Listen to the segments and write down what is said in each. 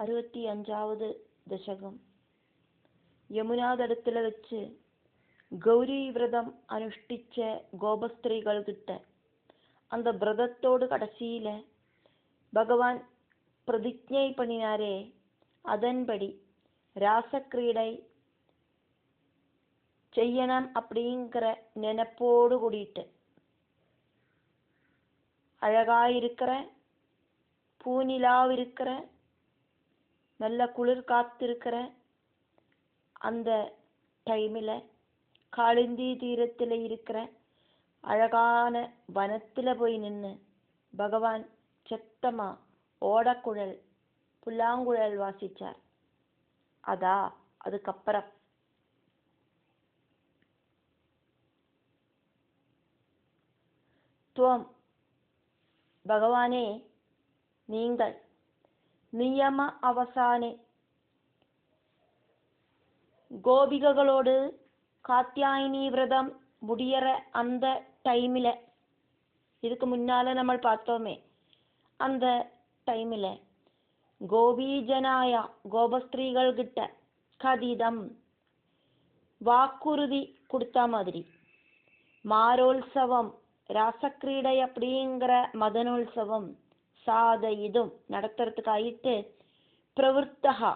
65வது தசகம். யமுனா தடத்துல வச்சு கௌரி விரதம் அனுஷ்டிச்ச கோபஸ்திரீகள் கிட்ட அந்த விரதத்தோடு கடைசியில பகவான் பிரதிஜை பண்ணினாரே, அதன்படி ராசக்கிரீடை செய்யணும் அப்படிங்கிற நினைப்போடு கூடிட்டு அழகாயிருக்கிற பூநிலாவிருக்கிற நல்ல குளிர் காத்திருக்கிற அந்த டைமில் காளிந்தி தீரத்தில் இருக்கிற அழகான வனத்தில் போய் நின்று பகவான் சத்தமா ஓடக்குழல் புல்லாங்குழல் வாசிச்சார். அதுக்கப்புறம் துவம் பகவானே, நீங்கள் நியம அவசானே கோபிகளோடு காத்தியாயினி விரதம் முடியற அந்த டைமில், இதுக்கு முன்னால நம்ம பார்த்தோமே, அந்த டைமில் கோபீஜனாயா கோபஸ்திரீகள் கிட்ட கதிதம் வாக்குறுதி கொடுத்த மாதிரி மாரோத்சவம் ராசக்கிரீடை அப்படிங்கிற மதனோத்சவம் சாதயிதும் நடத்துறதுக்காயிட்டு பிரவருத்தகா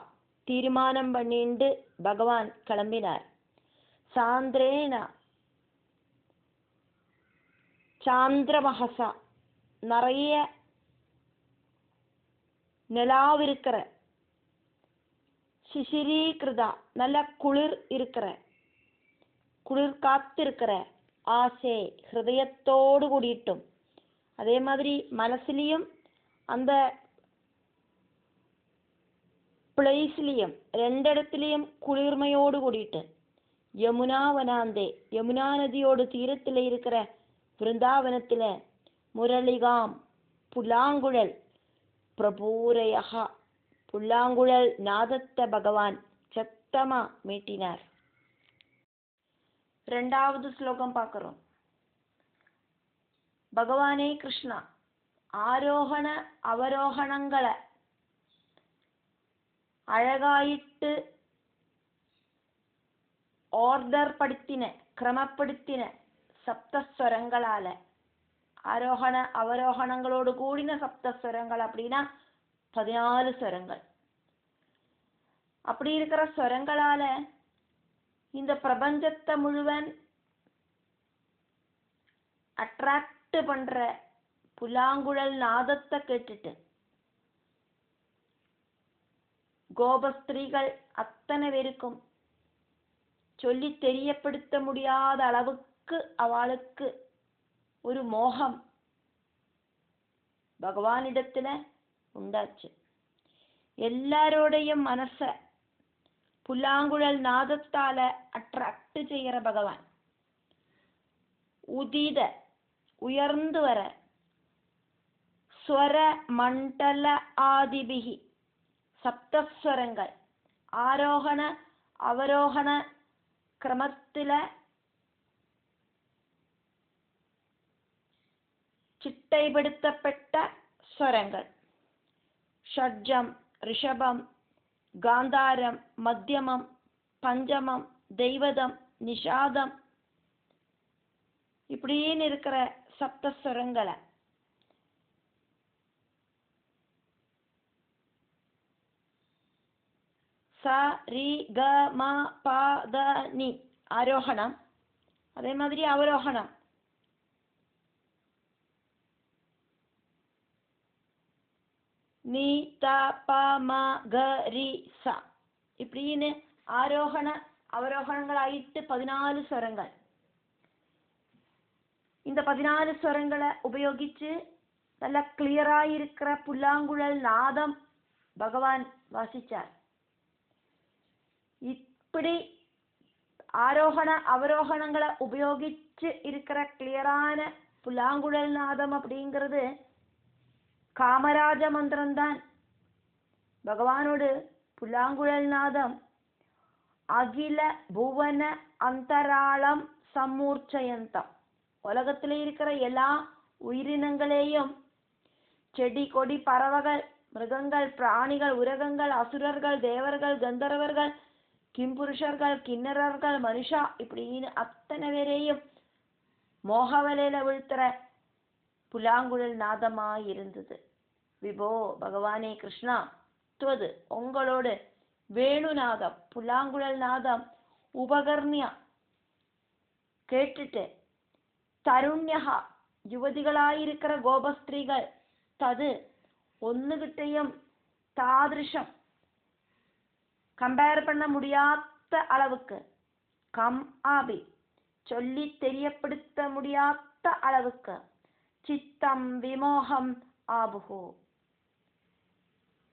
தீர்மானம் பண்ணிண்டு பகவான் கிளம்பினார். சாந்திரேன சாந்திரமஹசா நிறைய நிலாவிருக்கிற சிசிரீகிருதா நல்ல குளிர் இருக்கிற குளிர் காத்திருக்கிற ஆசை ஹிருதயத்தோடு கூடிட்டும், அதே மாதிரி மனசுலையும் அந்த பிளேஸ்லையும் ரெண்டிடத்துலையும் குளிர்மையோடு கூடிட்டு யமுனா வனாந்தே யமுனா நதியோடு தீரத்தில் இருக்கிற பிருந்தாவனத்தில் முரளிகாம் புல்லாங்குழல் பிரபூரையா புல்லாங்குழல் நாதத்தை பகவான் சத்தமா மீட்டினார். 2வது ஸ்லோகம் பார்க்கிறோம். பகவானே கிருஷ்ணா, ஆரோகண அவரோகணங்களை அழகாயிட்டு ஆர்டர் படுத்தின கிரமப்படுத்தின சப்தஸ்வரங்களால, ஆரோகண அவரோகணங்களோடு கூடின சப்தஸ்வரங்கள் அப்படின்னா 14 ஸ்வரங்கள். அப்படி இருக்கிற ஸ்வரங்களால இந்த பிரபஞ்சத்தை முழுவன் அட்ராக்ட் பண்ற புல்லாங்குழல் நாதத்தை கேட்டுட்டு கோபஸ்திரீகள் அத்தனை பேருக்கும் சொல்லி தெரியப்படுத்த முடியாத அளவுக்கு அவளுக்கு ஒரு மோகம் பகவானிடத்துல உண்டாச்சு. எல்லாரோடையும் மனச புல்லாங்குழல் நாதத்தால அட்ராக்ட் செய்கிற பகவான் உதித உயர்ந்து வர ஸ்வர மண்டல ஆதிபிகி சப்தஸ்வரங்கள் ஆரோகண அவரோகண கிரமத்தில சிட்டைப்படுத்தப்பட்ட ஸ்வரங்கள் ஷட்ஜம் ரிஷபம் காந்தாரம் மத்தியமம் பஞ்சமம் தெய்வதம் நிஷாதம் இப்படின்னு இருக்கிற சப்தஸ்வரங்களை ச ரி க ம ப த நி ஆரோகணம், அதே மாதிரி அவரோகணம் நீ த ப ம க ரி ச இப்படின்னு ஆரோகண அவரோகணங்களாயிட்டு 14 ஸ்வரங்கள். இந்த 14 ஸ்வரங்களை உபயோகிச்சு நல்ல கிளியராயிருக்கிற புல்லாங்குழல் நாதம் பகவான் வாசிச்சார். இப்படி ஆரோகண அவரோகணங்களை உபயோகிச்சு இருக்கிற கிளியரான புல்லாங்குழல் நாதம் அப்படிங்கிறது காமராஜ மந்திரம்தான். பகவானோடு புல்லாங்குழல் நாதம் அகில புவன அந்தராளம் சம்மூர்ச்சயந்தம், உலகத்தில் இருக்கிற எல்லா உயிரினங்களையும் செடி கொடி பறவைகள் மிருகங்கள், பிராணிகள், உரகங்கள், அசுரர்கள், தேவர்கள், கந்தர்வர்கள், கிம்புருஷர்கள், கிண்ணறர்கள், மனுஷா இப்படின்னு அத்தனை பேரையும் மோகவலையில வீழ்த்துற புல்லாங்குழல் நாதமாய் இருந்தது. விபோ பகவானே கிருஷ்ணா, துவது உங்களோடு வேணுநாதம் புல்லாங்குழல் நாதம் உபகர்ணியா கேட்டுட்டு தருண்யகா யுவதிகளாயிருக்கிற கோபஸ்திரீகள் தது ஒன்னுகிட்டையும் தாதிருஷம் கம்பேர் பண்ண முடியாத அளவுக்கு கம் ஆபி சொல்லி தெரியப்படுத்த முடியாத அளவுக்கு சித்தம் விமோகம் ஆபுகோ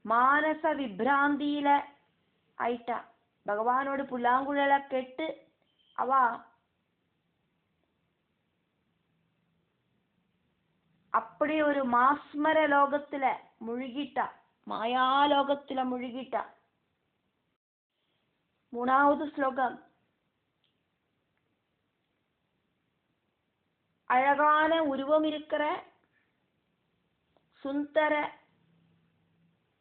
மானச விப்ராந்தியில ஆயிட்டா. பகவானோட புல்லாங்குழலை கேட்டு அவ அப்படி ஒரு மாஸ்மர லோகத்துல முழுகிட்டா, மாயாலோகத்துல முழுகிட்டா. மூணாவது ஸ்லோகம். அழகான உருவம் இருக்கிற சுந்தர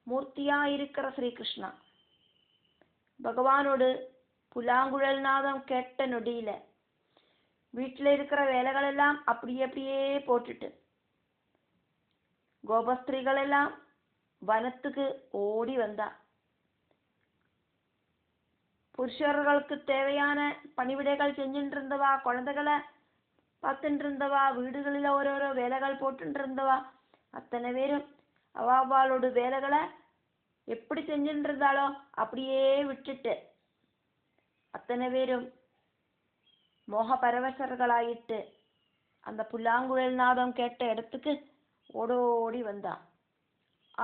மூர்த்தியா இருக்கிற ஸ்ரீகிருஷ்ணா பகவானோடு புல்லாங்குழல் நாதம் கேட்ட நொடியில வீட்டில் இருக்கிற வேலைகள் எல்லாம் அப்படியே போட்டுட்டு கோபஸ்திரீகள் எல்லாம் வனத்துக்கு ஓடி வந்தா. புருஷர்களுக்கு தேவையான பணிவிடைகள் செஞ்சுட்டு இருந்தவா, குழந்தைகளை பார்த்துட்டு இருந்தவா, வீடுகளில் ஓரோரோ வேலைகள் போட்டு இருந்தவா அத்தனை பேரும் அவாவாளோட வேலைகளை எப்படி செஞ்சுட்டு இருந்தாலோ அப்படியே விட்டுட்டு அத்தனை பேரும் மோக பரவசர்களாயிட்டு அந்த புல்லாங்குழல் நாதம் கேட்ட இடத்துக்கு ஓடோடி வந்தா.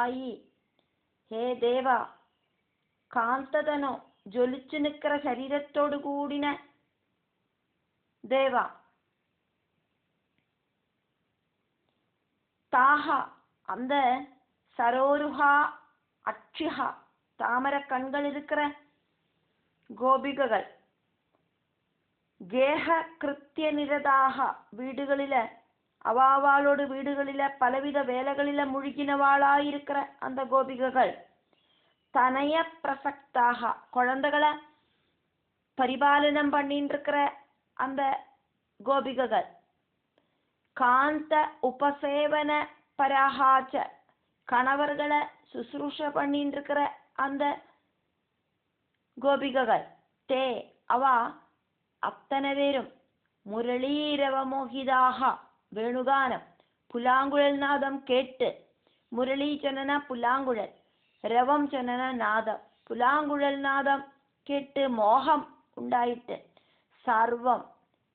ஆயி ஹே தேவா, காந்ததனோ ஜொலிச்சு நிற்கிற சரீரத்தோடு கூடின தேவா, தாஹா அந்த சரோருஹா அக்ஷிஹா தாமர கண்கள் இருக்கிற கோபிகைகள், கேக கிருத்திய நிரதாக வீடுகளில அவாவாளோடு வீடுகளில பலவித வேலைகளில முழுகினவாளாயிருக்கிற அந்த கோபிகைகள், தனய பிரசக்தாக குழந்தைகளை பரிபாலனம் பண்ணிட்டு இருக்கிற அந்த கோபிகைகள், காந்த உபசேவன பராகாச்ச கணவர்களை சுசுரூஷ பண்ணிட்டு இருக்கிற அந்த கோபிகைகள், தே அவ அத்தனை பேரும் முரளீரவ மோகிதாக வேணுகானம் புல்லாங்குழல் நாதம் கேட்டு, முரளி சொன்னா புல்லாங்குழல், ரவம் சொன்னா நாதம், புல்லாங்குழல் நாதம் கேட்டு மோகம் உண்டாயிட்டு சர்வம்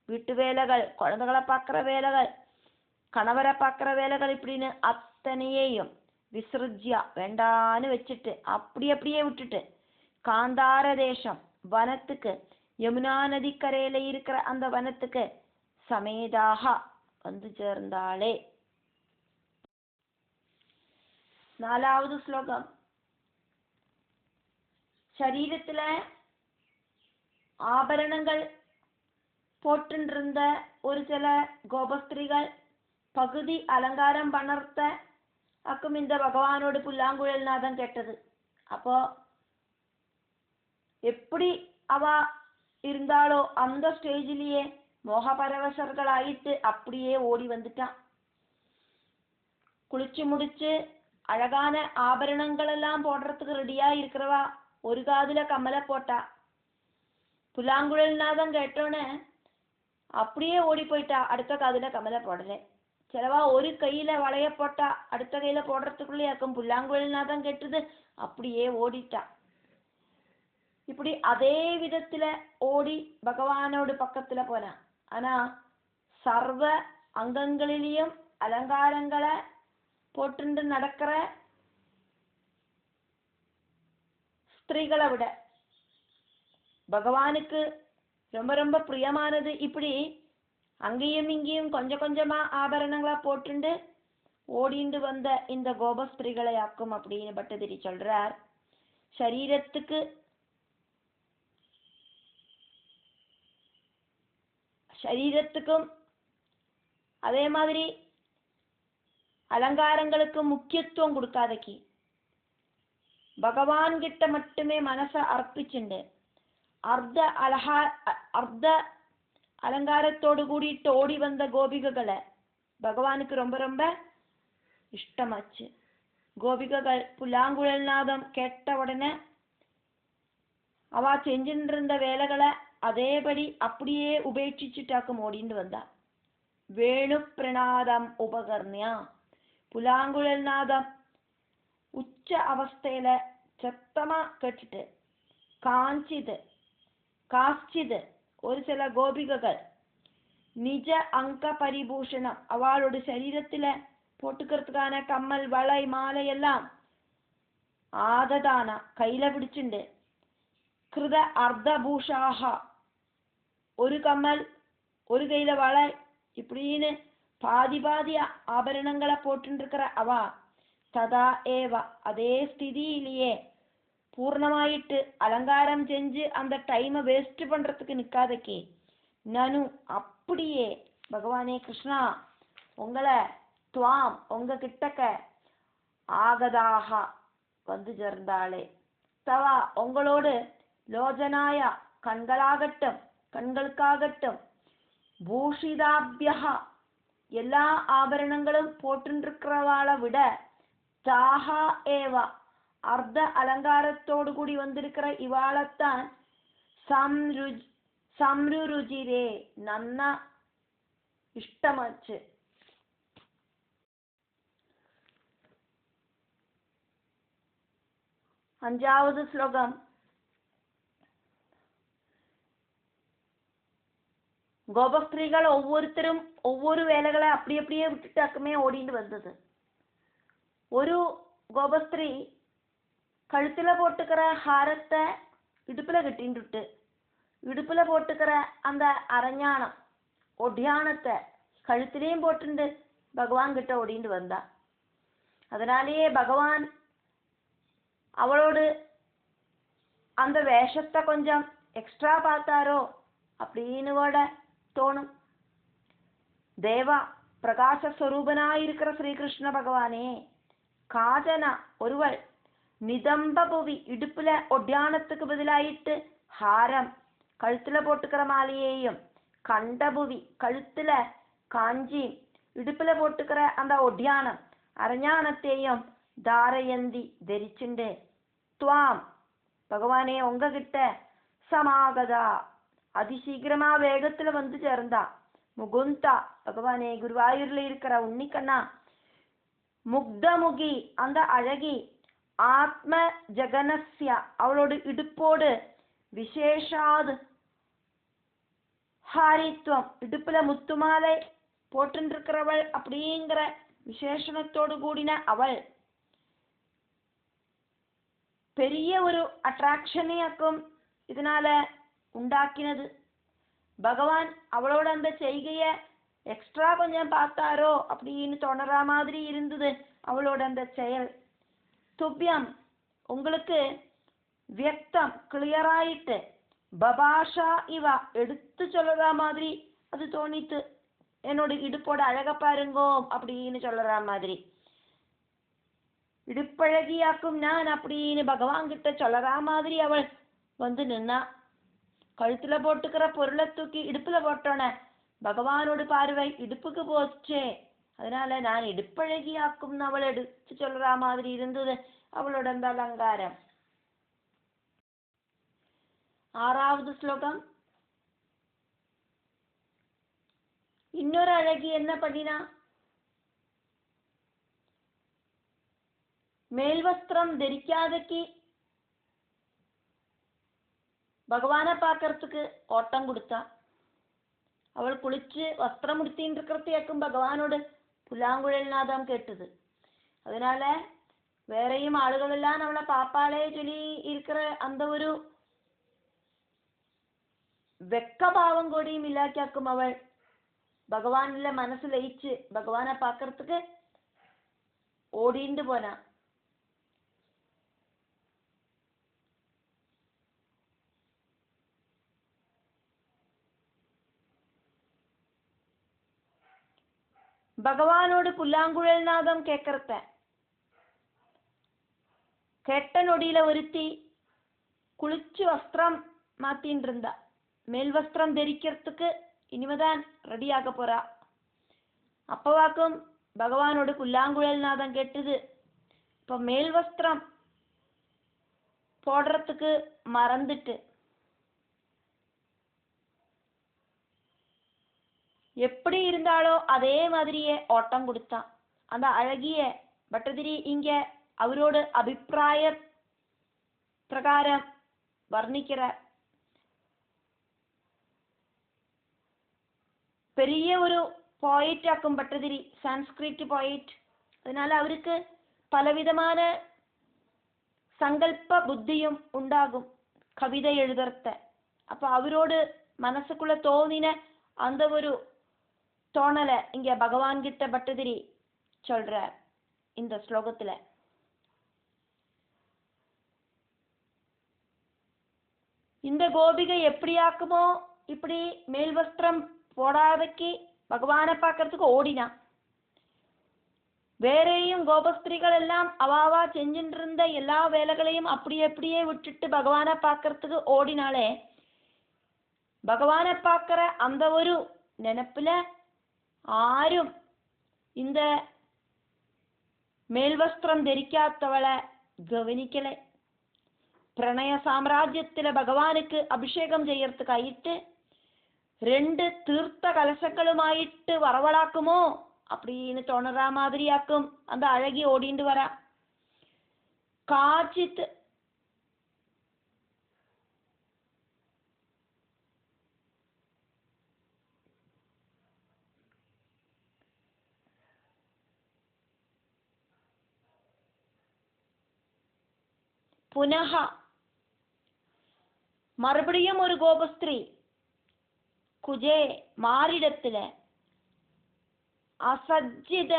வீட்டு வேலைகள், குழந்தைகளை பார்க்குற வேலைகள், கணவரை பார்க்குற வேலைகள் இப்படின்னு அத்தனையையும் விசிருஜ்யா வேண்டான்னு வச்சுட்டு அப்படியே விட்டுட்டு காந்தார தேசம் வனத்துக்கு, யமுனா நதிக்கரையில இருக்கிற அந்த வனத்துக்கு சமேதாக வந்து சேர்ந்தாளே. நாலாவது ஸ்லோகம். சரீரத்துல ஆபரணங்கள் போட்டுருந்த ஒரு சில கோபஸ்திரிகள் பகுதி அலங்காரம் பண்ணர்த்த அக்கும் இந்த பகவானோடு புல்லாங்குழல் நாதம் கேட்டது. அப்போ எப்படி அவ இருந்தாலோ அந்த ஸ்டேஜிலேயே மோகபரவசர்களாயிட்டு அப்படியே ஓடி வந்துட்டான். குளிச்சு முடிச்சு அழகான ஆபரணங்கள் எல்லாம் போடுறதுக்கு ரெடியா இருக்கிறவா ஒரு காதுல கமலை போட்டா. புல்லாங்குழல் நாதம் கேட்டோன்னு அப்படியே ஓடி போயிட்டா, அடுத்த காதுல கமலை போடல. சிலவா ஒரு கையில வளைய போட்டா, அடுத்த கையில போடுறதுக்குள்ளே இருக்கும் புல்லாங்குழல் நாதம் கேட்டது அப்படியே ஓடிட்டா. இப்படி அதே விதத்துல ஓடி பகவானோட பக்கத்துல போனா. ஆனா சர்வ அங்கங்களிலையும் அலங்காரங்களை போட்டு நடக்கிற ஸ்திரீகளை விட பகவானுக்கு ரொம்ப ரொம்ப பிரியமானது இப்படி அங்கேயும் இங்கேயும் கொஞ்சம் கொஞ்சமா ஆபரணங்களா போட்டுண்டு ஓடிண்டு வந்த இந்த கோபஸ்திரீகளை ஆக்கும் அப்படின்னு பட்டதிரி சொல்றார். சரீரத்துக்கும் அதே மாதிரி அலங்காரங்களுக்கு முக்கியத்துவம் கொடுக்காதக்கி பகவான் கிட்ட மட்டுமே மனசை அர்ப்பிச்சுண்டு அர்த்த அலங்காரத்தோடு கூடிட்டு ஓடி வந்த கோபிகைகளை பகவானுக்கு ரொம்ப ரொம்ப இஷ்டமாச்சு. கோபிகைகள் புல்லாங்குழல் நாதம் கேட்ட உடனே அவ செஞ்சுட்டு இருந்த வேலைகளை அதேபடி அப்படியே உபேட்சிச்சுட்டாக்கும் ஓடிண்டு வந்தா. வேணு பிரணாதம் உபகர்ணியா, புல்லாங்குழல் நாதம் உச்ச அவஸ்தையில சத்தமா கேட்டுட்டு காச்சிது ஒரு சில கோபிகைகள் நிஜ அங்க பரிபூஷணம் அவளோட சரீரத்துல போட்டுக்கிறதுக்கான கம்மல் வளை மாலை எல்லாம் ஆததானா கையில பிடிச்சுண்டு கிருத அர்த்தபூஷாக ஒரு கம்மல் ஒரு கையில வளை இப்படின்னு பாதி ஆபரணங்களை போட்டுருக்கிற அவ ததா ஏவ அதே ஸ்திதியிலேயே பூர்ணமாயிட்டு அலங்காரம் செஞ்சு அந்த டைமை வேஸ்ட் பண்றதுக்கு நிக்காதக்கே நனு அப்படியே பகவானே கிருஷ்ணா உங்களை துவாம் உங்க கிட்டக்க ஆகதாக வந்து சேர்ந்தாளே தவா உங்களோடு லோஜனாயா கண்களுக்காகட்டும் பூஷிதாபியா எல்லா ஆபரணங்களும் போட்டுருக்கிறவாளை விட தாஹா ஏவா அர்த்த அலங்காரத்தோடு கூடி வந்திருக்கிற இவாளைத்தான் சம்ருருஜிரே நன்னா இஷ்டமாச்சு. அஞ்சாவது ஸ்லோகம். கோபஸ்திரீகள் ஒவ்வொருத்தரும் ஒவ்வொரு வேலைகளை அப்படியே விட்டுட்டாக்குமே ஓடிட்டு வந்தது. ஒரு கோபஸ்திரீ கழுத்துல போட்டுக்கிற ஹாரத்தை இடுப்புல கட்டின்ட்டு இடுப்புல போட்டுக்கிற அந்த அரஞானம் ஒடியானத்தை கழுத்திலையும் போட்டுண்டு பகவான் கிட்ட ஓடிட்டு வந்தா. அதனாலேயே பகவான் அவளோடு அந்த வேஷத்தை கொஞ்சம் எக்ஸ்ட்ரா பார்த்தாரோ அப்படின்னு கூட தோணும். தேவா பிரகாசஸ்வரூபனாயிருக்கிற ஸ்ரீகிருஷ்ண பகவானே காஜனா ஒருவள் நிதம்பபுவி இடுப்புல ஒட்டியானத்துக்கு பதிலாயிட்டு ஹாரம் கழுத்துல போட்டுக்கிற மாலையையும் கண்டபுவி கழுத்துல காஞ்சி இடுப்புல போட்டுக்கிற அந்த ஒட்டியானம் அரஞானத்தையும் தாரயந்தி தரிச்சுண்டு துவாம் பகவானே உங்ககிட்ட சமாகதா அதிசீக்கிரமா வேகத்துல வந்து சேர்ந்தா. முகுந்தா பகவானே குருவாயூர்ல இருக்கிற உன்னிக்கண்ணா முக்தமுகி அந்த அழகி ஆத்ம ஜகனஸ்ய அவளோட இடுப்போடு விசேஷாது ஹாரித்வம் இடுப்புல முத்துமாலை போட்டுருக்கிறவள் அப்படிங்கிற விசேஷணத்தோடு கூடின அவள் பெரிய ஒரு அட்ராக்ஷனையாக்கும் இதனால உண்டாக்கினது. பகவான் அவளோட அந்த செய்கைய எக்ஸ்ட்ரா கொஞ்சம் பார்த்தாரோ அப்படின்னு தோணுற மாதிரி இருந்தது அவளோட அந்த செயல். துப்பியம் உங்களுக்கு வியக்தம் கிளியராயிட்டு பபாஷா இவா எடுத்து சொல்லுற மாதிரி அது தோணித்து. என்னோட இடுப்போட அழக பாருங்கோ அப்படின்னு சொல்லுற மாதிரி இடுப்பழகியாக்கும் நான் அப்படின்னு பகவான் கிட்ட சொல்லுற மாதிரி அவள் வந்து நின்னா. கழுத்துல போட்டுக்கிற பொருளை தூக்கி இடுப்புல போட்டோன பகவானோட பார்வை இடுப்புக்கு போச்சே, அதனால நான் இடுப்பழகியாக்கும் அவள் எடுத்து சொல்ற மாதிரி இருந்தது அவளோட அந்த அலங்காரம். ஆறாவது ஸ்லோகம். இன்னொரு அழகி என்ன பண்ணினா, மேல்வஸ்திரம் தரிக்காதக்கு பகவானை பார்க்கறதுக்கு ஓட்டம் கொடுத்தா. அவள் குளிச்சு வஸ்திரம் உடுத்தின்னு இருக்கிறதையாக்கும் பகவானோட புல்லாங்குழல் நாதம் கேட்டது. அதனால வேறையும் ஆளுகள் எல்லாம் அவளை பாப்பாளே சொல்லி இருக்கிற அந்த ஒரு வெக்கபாவம் கூடியும் இல்லாக்காக்கும் அவள் பகவான்ல மனசு லயிச்சு பகவானை பார்க்கறதுக்கு ஓடிண்டு போனா. பகவானோடு புல்லாங்குழல் நாதம் கேட்கறத கெட்ட நொடியில ஒருத்தி குளிச்சு வஸ்திரம் மாத்தின்னு இருந்தா. மேல் வஸ்திரம் தரிக்கிறதுக்கு இனிமேதான் ரெடியாக போறா. அப்பவாக்கும் பகவானோட புல்லாங்குழல் நாதம் கேட்டது. இப்போ மேல் வஸ்திரம் போடுறதுக்கு மறந்துட்டு எப்படி இருந்தாலோ அதே மாதிரியே ஓட்டம் கொடுத்தான். அந்த அழகிய பட்டதிரி இங்க அவரோட அபிப்பிராய பிரகாரம் வர்ணிக்கிறார். பெரிய ஒரு போயிட் ஆக்கும் பட்டதிரி, சான்ஸ்கிரிட் போயிட். அதனால அவருக்கு பலவிதமான சங்கல்ப புத்தியும் உண்டாகும் கவிதை எழுதுறத. அப்ப அவரோடு மனசுக்குள்ள தோணின அந்த ஒரு தோணலை இங்க பகவான் கிட்ட பட்டதிரி சொல்றார் இந்த ஸ்லோகத்துல. இந்த கோபிகை எப்படியாக்குமோ இப்படி மேல் வஸ்திரம் போடாதக்கு பகவானை பார்க்கறதுக்கு ஓடினா. வேறையும் கோபஸ்திரிகள் எல்லாம் அவாவா செஞ்சுட்டு இருந்த எல்லா வேலைகளையும் அப்படியே விட்டுட்டு பகவானை பார்க்கறதுக்கு ஓடினாலே, பகவானை பார்க்கிற அந்த ஒரு நினைப்புல ആരും இந்த മേൽവസ്ത്രം ധരിക്കാത്തവളെ ഗവനിക്കലെ. പ്രണയ സാമ്രാജ്യത്തിലെ ഭഗവാനുക്ക് അഭിഷേകം ചെയ്യறதுக்காയിട്ട് 2 തീർത്ഥ കലശങ്ങളുമായിട്ട് വറവളാക്കുമോ அப்படின்னு தோணுற மாதிரியாக்கும் அந்த அழகி ஓடிண்டு வரா. காச்சித் പുനഃ மறுபடியும் ஒரு கோபஸ்திரீ குஜே மாரிடத்தில അസജ്ജിത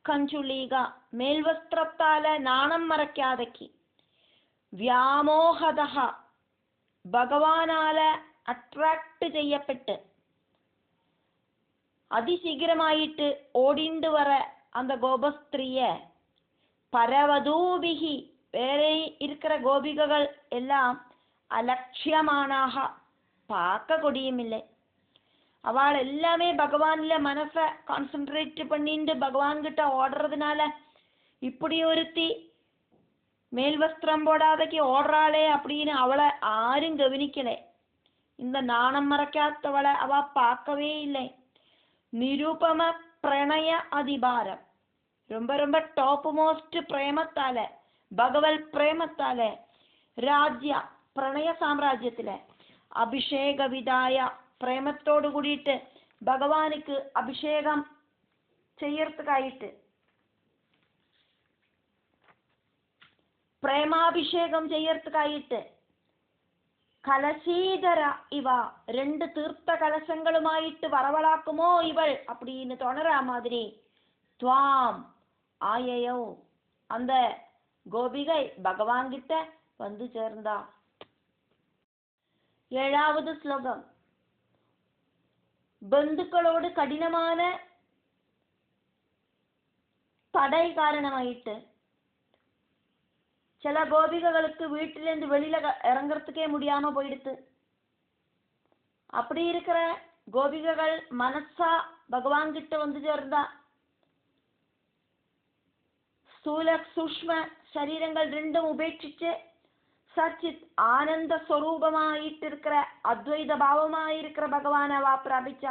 കഞ്ചുളീക മേൽവസ്ത്രത്താല് നാണം മറയ്ക്കാതക്കി വ്യാമോഹത ഭഗവാനാല് അട്രാക്ട് ചെയ്യപ്പെട്ട് அதிசீக்கிரமாயிட்டு ஓடிண்டு வர அந்த கோபஸ்திரிய பரவதூபிகி வேற இருக்கிற கோபிகைகள் எல்லாம் அலட்சியமானாக பார்க்க கொடியுமில்லை. அவள் எல்லாமே பகவான்ல மனசை கான்சென்ட்ரேட் பண்ணிட்டு பகவான் கிட்ட ஓடுறதுனால இப்படி ஒருத்தி மேல் வஸ்திரம் போடாதக்கு ஓடுறாளே அப்படின்னு அவளை ஆரும் கவனிக்கலை. இந்த நாணம் மறைக்காதவளை அவ பார்க்கவே இல்லை. நிருபம பிரணய அதிபாரம், ரொம்ப ரொம்ப டாப் மோஸ்ட் பிரேமத்தால, பகவல் பிரேமத்தால ராஜ்ய பிரணய சாம்ராஜ்யத்துல அபிஷேக விதாய പ്രേമത്തോട് കൂടിയിട്ട് ഭഗവാനുക്ക് അഭിഷേകം ചെയ്യறதுக்காയിട്ട് പ്രേമാഭിഷേകം ചെയ്യறதுக்காയിട്ട് കലശീധര ഇവ 2 തീർത്ഥ കലശങ്ങളുമായിട്ട് വറവളാക്കുമോ ഇവൾ அப்படின்னு தோணற மாதிரி துவாம் ஆயையோ அந்த கோபிகை பகவான் கிட்ட வந்து சேர்ந்தா. 7வது ஸ்லோகம். ബന്ധുക്കളോട് കഠിനமான தடை காரணமாயிட்டு சில கோபிகைகளுக்கு வீட்டிலிருந்து வெளியில இறங்குறதுக்கே முடியாம போயிடுத்து. அப்படி இருக்கிற கோபிகைகள் மனசா பகவான் கிட்ட வந்து சேர்ந்தா. ஸ்தூல சூக்ஷ்ம சரீரங்கள் 2 ഉപേക്ഷിച്ച് സച്ചിത് ആനന്ദ സ്വരൂപമായിട്ടിരിക്കുന്ന അദ്വൈത ഭാവമായിരിക്കുന്ന ഭഗവാനെ വാ പ്രാപിച്ച.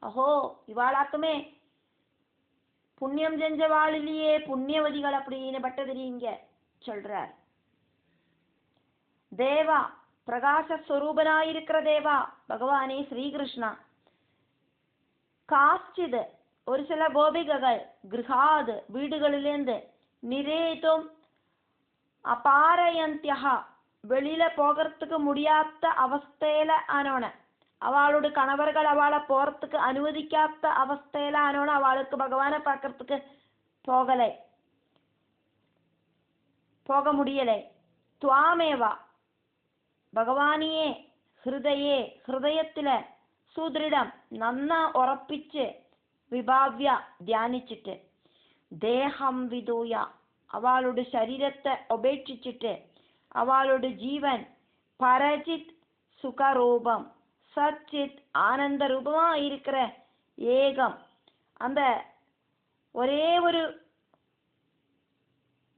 അഹോ ഇവാളാക്കുമേ புண்ணியம் செஞ்சவாளிலேயே புண்ணியவதிகள் அப்படின்னு பட்டதிரிங்க சொல்றார். தேவா பிரகாச ஸ்வரூபனாயிருக்கிற தேவா பகவானே ஸ்ரீகிருஷ்ணா. காச்சிது ஒரு சில கோபிகைகள் கிருஹாது வீடுகளிலிருந்து நிரேதும் அபாரயந்தியா வெளியில போகிறதுக்கு முடியாத அவஸ்தையில ஆனோன, அவளோட கணவர்கள் அவளை போறதுக்கு அனுமதிக்காத அவஸ்தையில ஆனோன அவளுக்கு பகவானை பார்க்கறதுக்கு போக முடியலை. துவாமேவா பகவானியே ഹൃദയത്തില സുദൃഢം നന്നാ ഉറപ്പിച്ച് വിഭാവ്യ ധ്യാനിച്ചിട്ട് ദേഹം വിദൂയ அவளோட சரீரத்தை உபேட்சிச்சுட்டு அவளோட ஜீவன் பரஜித் சுகரூபம் சச்சித் ஆனந்த ரூபமா இருக்கிற ஏகம் அந்த ஒரே ஒரு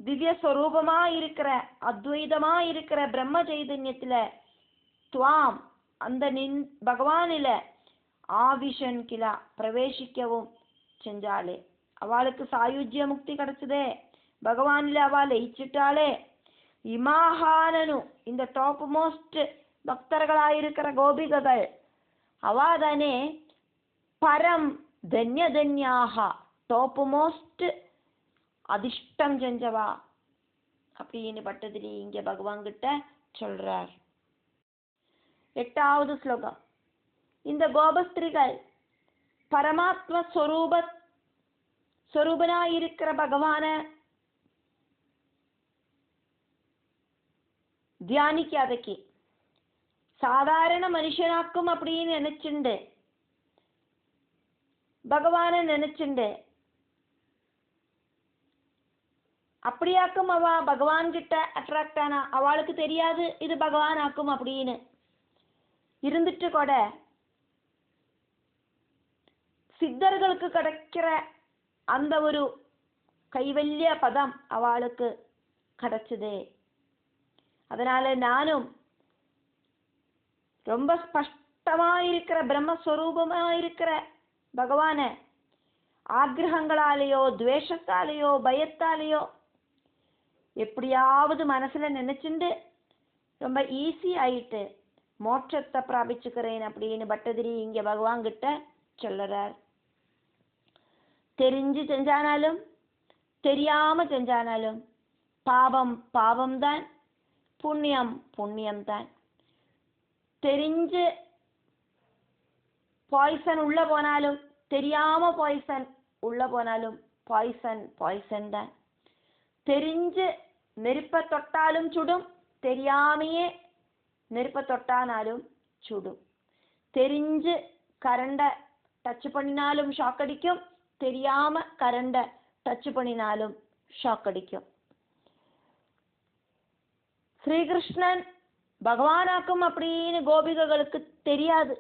திவ்ய ஸ்வரூபமா இருக்கிற அத்வைதமா இருக்கிற பிரம்ம சைதன்யத்துல துவாம் அந்த பகவானில ஆவிஷன் கிலா பிரவேசிக்கவும் செஞ்சாளே. அவளுக்கு சாயுஜ்ய முக்தி கிடைச்சதே, பகவானில அவள் லயிச்சிட்டாளே. இமாஹானனு இந்த டாப் மோஸ்ட் பக்தர்களாயிருக்கிற கோபிககள் அவாதானே பரம் தன்ய தன்யாக டாப் மோஸ்ட் அதிர்ஷ்டம் செஞ்சவா அப்படின்னு பட்டதிரி இங்க பகவான் கிட்ட சொல்றார். 8வது ஸ்லோகம். இந்த கோபஸ்திரிகள் பரமாத்ம ஸ்வரூபனாயிருக்கிற பகவான தியானிக்காதக்கு சாதாரண மனுஷனாக்கும் அப்படின்னு நினைச்சுண்டு பகவான நினைச்சுண்டு அப்படியாக்கும் அவ பகவான் கிட்ட அட்ராக்ட் ஆனா அவளுக்கு தெரியாது இது பகவான் ஆக்கும் அப்படின்னு இருந்துட்டு கூட சித்தர்களுக்கு கிடைக்கிற அந்த ஒரு கைவல்ய பதம் அவளுக்கு கிடைச்சதே. அதனால நானும் ரொம்ப ஸ்பஷ்டமாயிருக்கிற பிரம்மஸ்வரூபமாயிருக்கிற பகவான ஆக்ரகங்களாலேயோ துவேஷத்தாலேயோ பயத்தாலேயோ எப்படியாவது மனசுல நினைச்சுண்டு ரொம்ப ஈஸி ஆயிட்டு மோட்சத்தை பிராபிச்சுக்கிறேன் அப்படின்னு பட்டதிரி இங்க பகவான் கிட்ட சொல்லுறார். தெரிஞ்சு செஞ்சானாலும் தெரியாம செஞ்சானாலும் பாவம் பாவம்தான், புண்ணியம் புண்ணியம்தான். தெரிஞ்சு பாய்சன் உள்ள போனாலும் தெரியாம பாய்சன் உள்ள போனாலும் பாய்சன் பாய்சன் தான். தெரிஞ்சு நெருப்ப தொட்டாலும் சுடும், தெரியாமையே நெருப்ப தொட்டானாலும் சுடும். தெரிஞ்சு கரண்ட டச் பண்ணினாலும் ஷாக் அடிக்கும், தெரியாம கரண்ட டச் பண்ணினாலும் ஷாக் அடிக்கும். ஸ்ரீகிருஷ்ணன் பகவானாக்கும் அப்படின்னு கோபிகைகளுக்கு தெரியாது.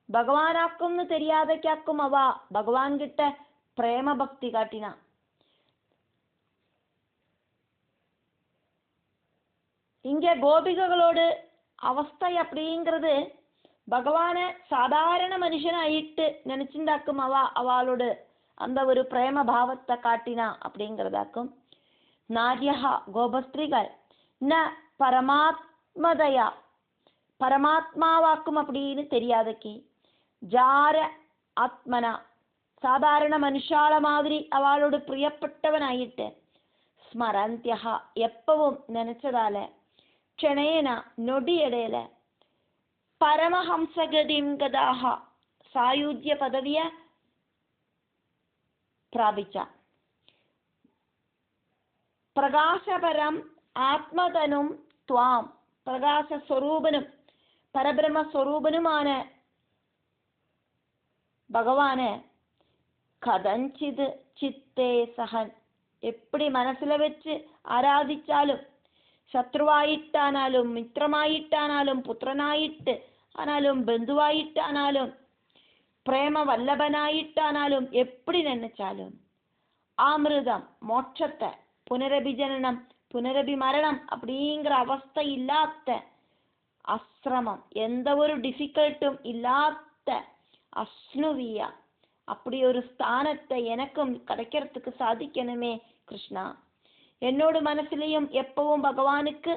பகவானாக்கும்னு தெரியாதக்காக்கும் அவ பகவான் கிட்ட பிரேம பக்தி காட்டினா. இங்க கோபிகைகளோடு அவஸ்தை அப்படிங்கிறது பகவான சாதாரண மனுஷனாயிட்டு நினைச்சுண்டாக்கும் அவளோடு அந்த ஒரு பிரேம பாவத்தை காட்டினா அப்படிங்கிறதாக்கும். நாரியஹா கோபஸ்திரிகள் ந பரமாத்மதயா பரமாத்மாவாக்கும் அப்படின்னு தெரியாதக்கி ஜார ஆத்மனா சாதாரண மனுஷால மாதிரி அவளோடு பிரியப்பட்டவனாயிட்டு ஸ்மரந்தியா எப்பவும் நினைச்சதால க்ஷணேன நொடியடையில பரமஹம்சகதிம் கதாக சாயுஜ்ய பதவிய பிராபிச்சா. பிரகாசபரம் ஆத்மதனும் துவாம் பிரகாசஸ்வரூபனும் பரபிரமஸ்வரூபனுமான பகவான கதஞ்சித் சித்தே சகன் எப்படி மனசுல வச்சு ஆராதிச்சாலும் சத்ருவாயிட்டானாலும் மித்திரமாயிட்டானாலும் புத்திரனாயிட்டு ஆனாலும் பந்துவாயிட்டானாலும் பிரேம வல்லபனாயிட்டானாலும் எப்படி நினைச்சாலும் ஆமிருதம் மோட்சத்தை புனரபிஜனனம் புனரபி மரணம் அப்படிங்கிற அவஸ்தை இல்லாத அஸ்ரமம் எந்த ஒரு டிஃபிகல்ட்டும் இல்லாத அஸ்னுவியா அப்படி ஒரு ஸ்தானத்தை எனக்கும் கிடைக்கிறதுக்கு சாதிக்கணுமே கிருஷ்ணா. என்னோட மனசுலயும் எப்பவும் பகவானுக்கு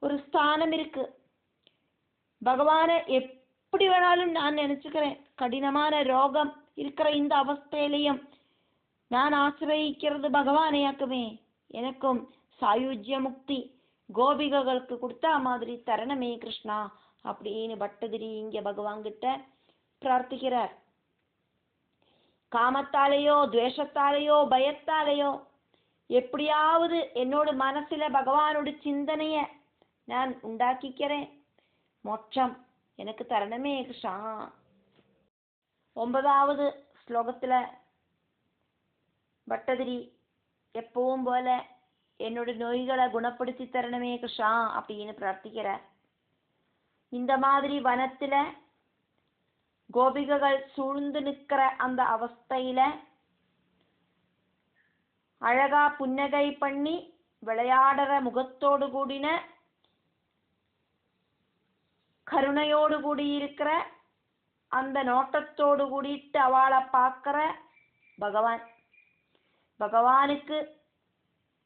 ஒரு ஸ்தானம் இருக்கு. பகவானை எப்படி வேணாலும் நான் நினைச்சுக்கிறேன். கடினமான ரோகம் இருக்கிற இந்த அவஸ்தையிலையும் நான் ஆசிரியிக்கிறது பகவானையாக்குமே. எனக்கும் சாயுஜ்ய முக்தி கோபிகைகளுக்கு கொடுத்தா மாதிரி தரணமே கிருஷ்ணா அப்படின்னு பட்டதிரி இங்க பகவான் கிட்ட பிரார்த்திக்கிறார். காமத்தாலேயோ துவேஷத்தாலேயோ பயத்தாலேயோ எப்படியாவது என்னோட மனசுல பகவானோட சிந்தனைய நான் உண்டாக்கிக்கிறேன். மோட்சம் எனக்கு தரணமே கிருஷ்ணா. 9வது ஸ்லோகத்துல பட்டதிரி எப்பவும் போல என்னோட நோய்களை குணப்படுத்தி தரணுமே கிருஷ்ணா அப்படின்னு பிரார்த்திக்கிறார். இந்த மாதிரி வனத்துல கோபிகைகள் சூழ்ந்து நிற்கிற அந்த அவஸ்தையில அழகா புன்னகை பண்ணி விளையாடுற முகத்தோடு கூடின கருணையோடு கூடியிருக்கிற அந்த நோட்டத்தோடு கூடிட்டு அவளை பார்க்கிற பகவான். பகவானுக்கு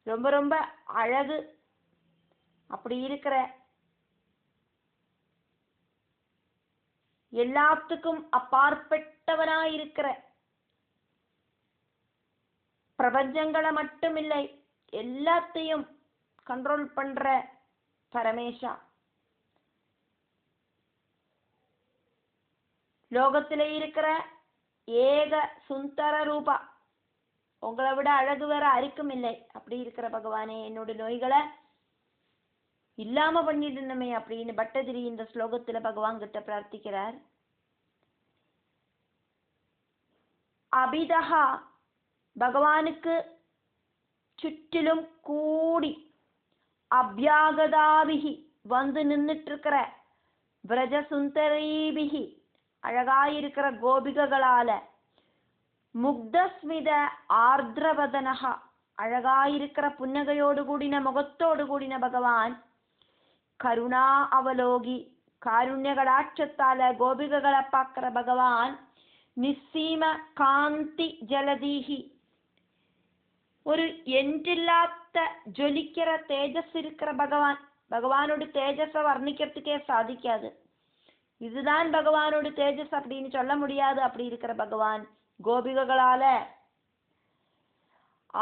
ரொம்ப ரொம்ப அழகு. அப்படி இருக்கிற எல்லாத்துக்கும் அப்பாற்பட்டவனாயிருக்கிற பிரபஞ்சங்களை மட்டும் இல்லை எல்லாத்தையும் கண்ட்ரோல் பண்ற பரமேஷா. லோகத்திலே இருக்கிற ஏக சுந்தர ரூபா, உங்களை விட அழகு வேற யாருக்கும் இல்லை. அப்படி இருக்கிற பகவானே, என்னோட நோய்களை இல்லாம பண்ணிடணுமே அப்படின்னு பட்டதிரி இந்த ஸ்லோகத்துல பகவான் கிட்ட பிரார்த்திக்கிறார். அபிதஹா, பகவானுக்கு சுற்றிலும் கூடி அபியாகதாபிகி வந்து நின்றுட்டு இருக்கிற விரஜ சுந்தரீபிகி அழகாயிருக்கிற கோபிகளால முக்தஸ்மித ஆர்திரவதனஹா அழகாயிருக்கிற புன்னகையோடு கூடின முகத்தோடு கூடின பகவான் கருணா அவலோகி காருண்ய கடாட்சத்தால கோபிகைகளை பார்க்கிற பகவான் நிஸ்ஸீம காந்தி ஜலதீஹி ஒரு என்றில்லாத ஜொலிக்கிற தேஜஸ் இருக்கிற பகவான். பகவானோட தேஜஸை வர்ணிக்கிறதுக்கே சாதிக்காது. இதுதான் பகவானோட தேஜஸ் அப்படின்னு சொல்ல முடியாது. அப்படி இருக்கிற பகவான் கோபிகைகளால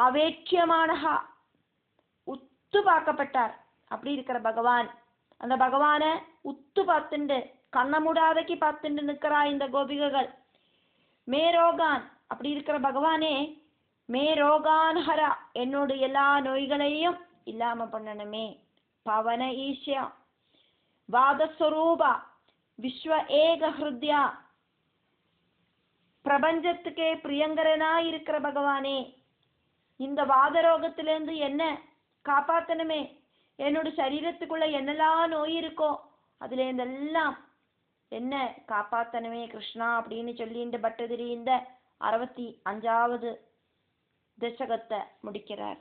ஆவேட்சியமானஹா உத்து பார்க்கப்பட்டார். அப்படி இருக்கிற பகவான், அந்த பகவானை உத்து பார்த்துண்டு கண்ணமுடாதைக்கு பார்த்துண்டு நிற்கிறா இந்த கோபிகைகள். மேரோகான், அப்படி இருக்கிற பகவானே மேரோகான் ஹரா, என்னோட எல்லா நோய்களையும் இல்லாம பண்ணணுமே. பவன ஈஷ்யா வாதஸ்வரூபா விஸ்வ ஏக ஹிருத்யா, பிரபஞ்சத்துக்கே பிரியங்கரனா இருக்கிற பகவானே, இந்த வாதரோகத்திலேருந்து என்ன காப்பாத்தணுமே. என்னோட சரீரத்துக்குள்ள என்னெல்லாம் நோய் இருக்கோ அதுல இருந்தெல்லாம் என்ன காப்பாத்தணுமே கிருஷ்ணா அப்படின்னு சொல்லிட்டு பட்டதிரி இந்த 65வது தசகத்தை முடிக்கிறார்.